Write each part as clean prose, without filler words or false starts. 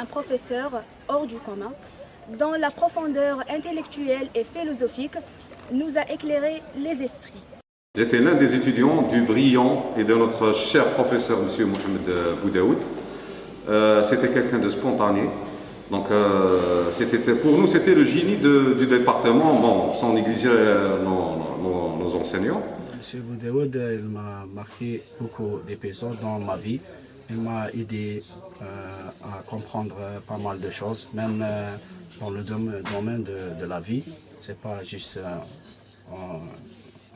un professeur hors du commun, dont la profondeur intellectuelle et philosophique nous a éclairé les esprits. J'étais l'un des étudiants du brillant et de notre cher professeur, M. Mohamed Boudaoud. C'était quelqu'un de spontané. Donc, pour nous, c'était le génie du département, bon, sans négliger nos enseignants. M. Boudaoud, il m'a marqué beaucoup d'épisodes dans ma vie. Il m'a aidé à comprendre pas mal de choses, même dans le domaine de la vie. C'est pas juste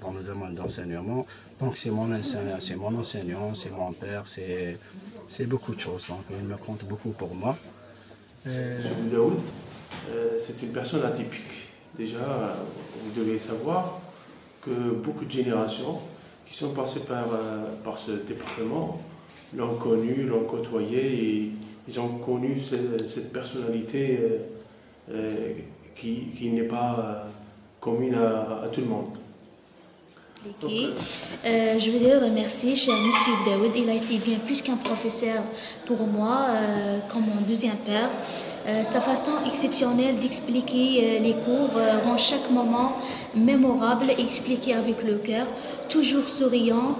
dans le domaine d'enseignement. Donc c'est mon enseignant, c'est mon père, c'est beaucoup de choses. Donc il me compte beaucoup pour moi. M. Boudaoud, c'est une personne atypique. Déjà, vous devez savoir que beaucoup de générations qui sont passées par ce département l'ont connu, l'ont côtoyé et ils ont connu cette personnalité qui n'est pas commune à tout le monde. Je voudrais remercier cher Monsieur Boudaoud. Il a été bien plus qu'un professeur pour moi, comme mon deuxième père. Sa façon exceptionnelle d'expliquer les cours rend chaque moment mémorable et expliqué avec le cœur, toujours souriant.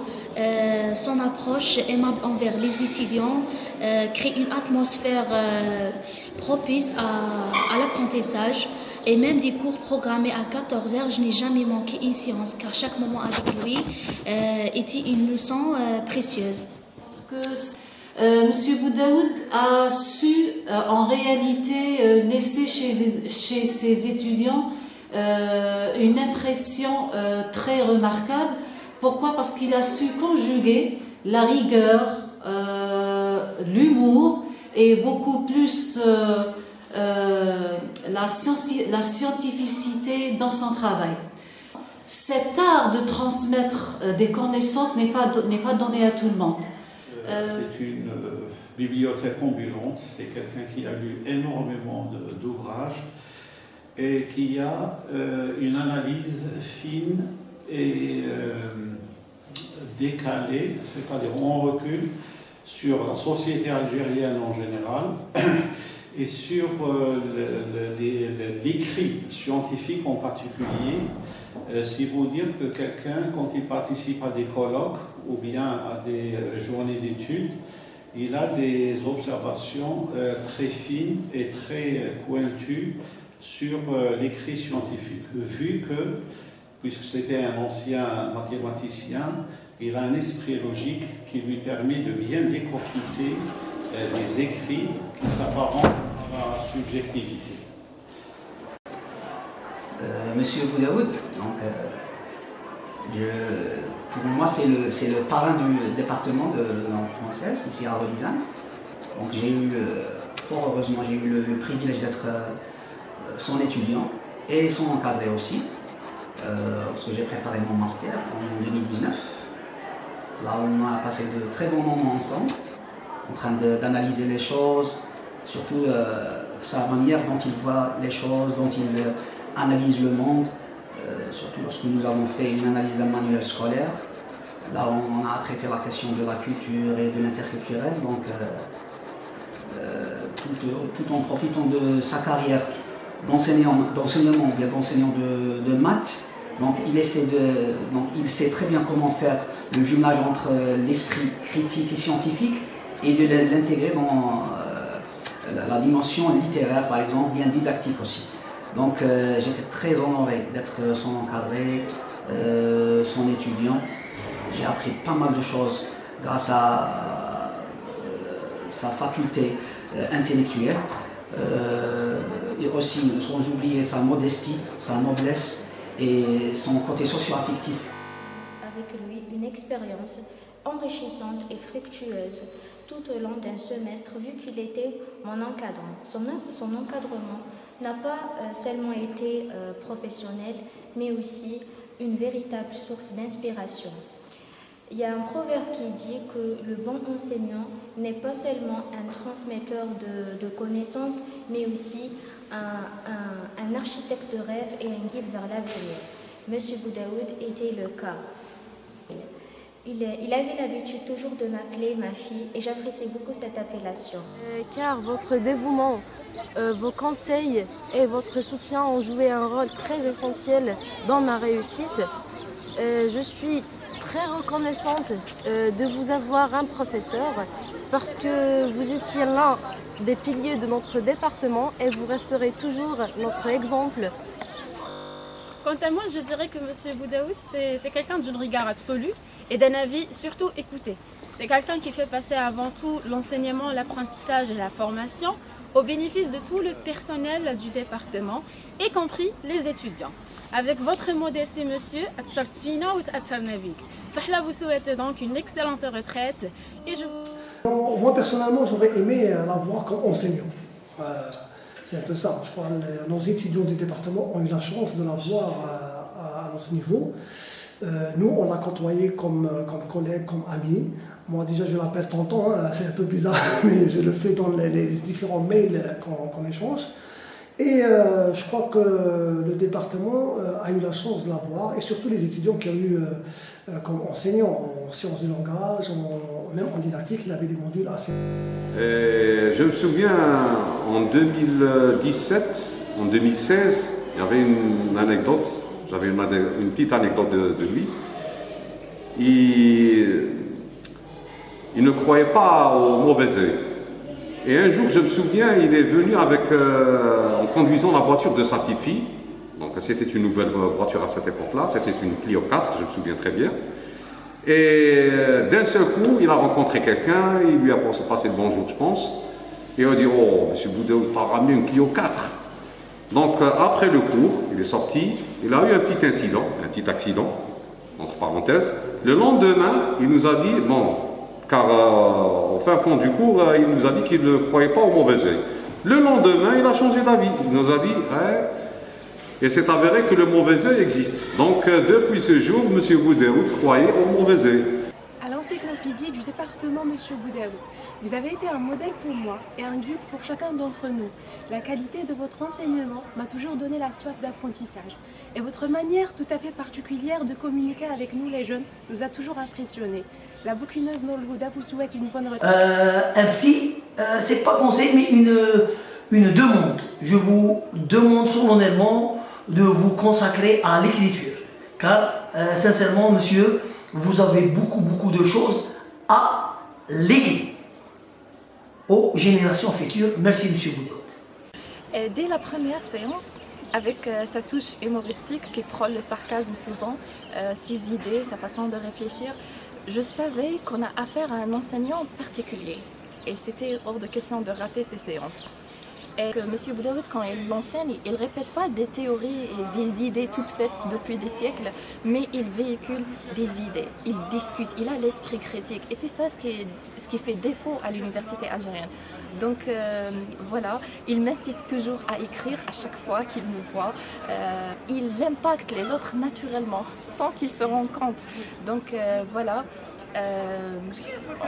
Son approche aimable envers les étudiants crée une atmosphère propice à l'apprentissage. Et même des cours programmés à 14h, je n'ai jamais manqué une séance car chaque moment avec lui était une leçon précieuse. Monsieur Boudaoud a su en réalité laisser chez ses étudiants une impression très remarquable. Pourquoi? Parce qu'il a su conjuguer la rigueur, l'humour et beaucoup plus la scientificité dans son travail. Cet art de transmettre des connaissances n'est pas donné à tout le monde. C'est une bibliothèque ambulante, c'est quelqu'un qui a lu énormément d'ouvrages et qui a une analyse fine et décalée, c'est-à-dire on recule sur la société algérienne en général et sur l'écrit scientifique en particulier. Si vous dire que quelqu'un, quand il participe à des colloques ou bien à des journées d'études, il a des observations très fines et très pointues sur l'écrit scientifique. Vu que, puisque c'était un ancien mathématicien, il a un esprit logique qui lui permet de bien décortiquer les écrits qui s'apparentent à la subjectivité. Monsieur Boudaoud, donc, pour moi c'est le parrain du département de langue française ici à Rodizane. Donc j'ai eu, fort heureusement, j'ai eu le privilège d'être son étudiant et son encadré aussi, parce que j'ai préparé mon master en 2019. Là on a passé de très bons moments ensemble, en train d'analyser les choses, surtout sa manière dont il voit les choses, dont il analyse le monde, surtout lorsque nous avons fait une analyse d'un manuel scolaire. Là, on a traité la question de la culture et de l'interculturel, donc tout en profitant de sa carrière d'enseignant ou bien d'enseignant de maths. Donc il sait très bien comment faire le jumelage entre l'esprit critique et scientifique et de l'intégrer dans la dimension littéraire, par exemple, bien didactique aussi. Donc j'étais très honoré d'être son encadré, son étudiant. J'ai appris pas mal de choses grâce à sa faculté intellectuelle et aussi sans oublier sa modestie, sa noblesse et son côté socio-affectif. Avec lui, une expérience enrichissante et fructueuse tout au long d'un semestre, vu qu'il était mon encadrant. Son encadrement n'a pas seulement été professionnel, mais aussi une véritable source d'inspiration. Il y a un proverbe qui dit que le bon enseignant n'est pas seulement un transmetteur de connaissances, mais aussi un architecte de rêve et un guide vers l'avenir. Monsieur Boudaoud était le cas. Il avait l'habitude toujours de m'appeler ma fille et j'apprécie beaucoup cette appellation. Car votre dévouement, vos conseils et votre soutien ont joué un rôle très essentiel dans ma réussite. Je suis très reconnaissante de vous avoir un professeur parce que vous étiez l'un des piliers de notre département et vous resterez toujours notre exemple. Quant à moi, je dirais que M. Boudaoud, c'est quelqu'un d'une rigueur absolue et d'un avis surtout écouté. C'est quelqu'un qui fait passer avant tout l'enseignement, l'apprentissage et la formation au bénéfice de tout le personnel du département, y compris les étudiants. Avec votre modestie, monsieur, Fahla vous souhaite donc une excellente retraite et je vous... Moi, personnellement, j'aurais aimé la voir comme enseignant. C'est un peu ça. Je crois que nos étudiants du département ont eu la chance de la voir à notre niveau. Nous, on l'a côtoyé comme collègue, comme ami. Moi, déjà, je l'appelle tonton, hein, c'est un peu bizarre, mais je le fais dans les différents mails qu'on échange. Et je crois que le département a eu la chance de la voir, et surtout les étudiants qui ont eu comme enseignants en sciences du langage, même en didactique, il avait des modules assez... Je me souviens, en 2017, en 2016, il y avait une anecdote, j'avais une petite anecdote de lui. Il ne croyait pas au mauvais œil. Et un jour, je me souviens, il est venu en conduisant la voiture de sa petite fille. Donc c'était une nouvelle voiture à cette époque-là, c'était une Clio 4, je me souviens très bien. Et d'un seul coup, il a rencontré quelqu'un, il lui a passé le bonjour, je pense. Et il a dit, oh, M. Boudaoud, t'as ramené une Clio 4. Donc après le cours, il est sorti, il a eu un petit incident, un petit accident, entre parenthèses. Le lendemain, il nous a dit, bon, car au fin fond du cours, il nous a dit qu'il ne croyait pas au mauvais œil. Le lendemain, il a changé d'avis. Il nous a dit, et c'est avéré que le mauvais œil existe. Donc depuis ce jour, M. Boudaoud croyait au mauvais œil. À l'encyclopédie du département M. Boudaoud, vous avez été un modèle pour moi et un guide pour chacun d'entre nous. La qualité de votre enseignement m'a toujours donné la soif d'apprentissage. Et votre manière tout à fait particulière de communiquer avec nous les jeunes nous a toujours impressionnés. La bouquineuse Nour Houda vous souhaite une bonne retraite. Un petit, c'est pas conseil, mais une demande. Je vous demande solennellement de vous consacrer à l'écriture. Car, sincèrement, monsieur, vous avez beaucoup de choses à léguer aux générations futures. Merci, monsieur Boudaoud. Dès la première séance, avec sa touche humoristique qui frôle le sarcasme souvent, ses idées, sa façon de réfléchir, je savais qu'on a affaire à un enseignant particulier. Et c'était hors de question de rater ces séances. Et que M. Boudaoud, quand il l'enseigne, il ne répète pas des théories et des idées toutes faites depuis des siècles, mais il véhicule des idées, il discute, il a l'esprit critique. Et c'est ça ce qui fait défaut à l'université algérienne. Donc voilà, il m'insiste toujours à écrire à chaque fois qu'il me voit. Il impacte les autres naturellement, sans qu'ils se rendent compte. Donc voilà.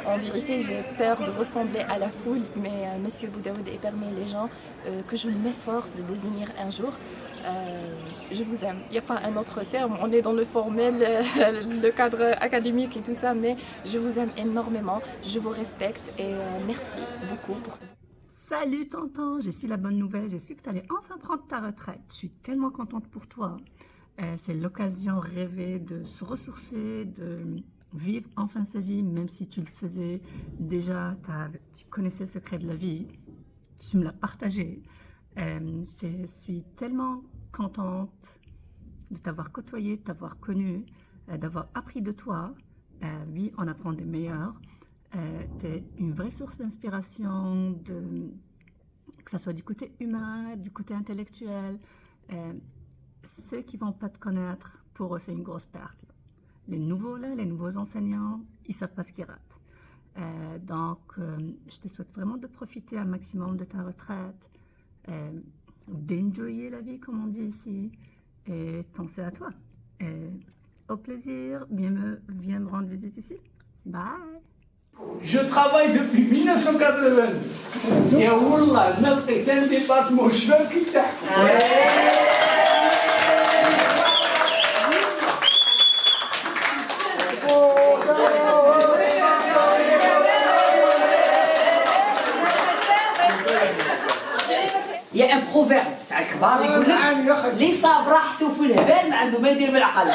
En vérité, j'ai peur de ressembler à la foule, mais M. Boudaoud est parmi les gens que je m'efforce de devenir un jour. Je vous aime. Il n'y a pas un autre terme. On est dans le formel, le cadre académique et tout ça, mais je vous aime énormément. Je vous respecte et merci beaucoup pour tout. Salut tonton, j'ai su la bonne nouvelle. J'ai su que tu allais enfin prendre ta retraite. Je suis tellement contente pour toi. C'est l'occasion rêvée de se ressourcer, de vivre enfin sa vie, même si tu le faisais déjà, tu connaissais le secret de la vie, tu me l'as partagé. Je suis tellement contente de t'avoir côtoyé, de t'avoir connu, d'avoir appris de toi. Oui, on apprend des meilleurs. Tu es une vraie source d'inspiration, que ce soit du côté humain, du côté intellectuel. Ceux qui ne vont pas te connaître, pour eux, c'est une grosse perte. Les nouveaux enseignants, ils ne savent pas ce qu'ils ratent. Donc, je te souhaite vraiment de profiter un maximum de ta retraite, d'enjoyer la vie, comme on dit ici, et penser à toi. Au plaisir, viens me rendre visite ici. Bye. Je travaille depuis 1980. Et Wallah, c'est un département, je veux quitter. Oh, بروفيرب تاع الكبار يقول لك اللي صاب راحته في الهبال ما عنده ما يدير بالعقل.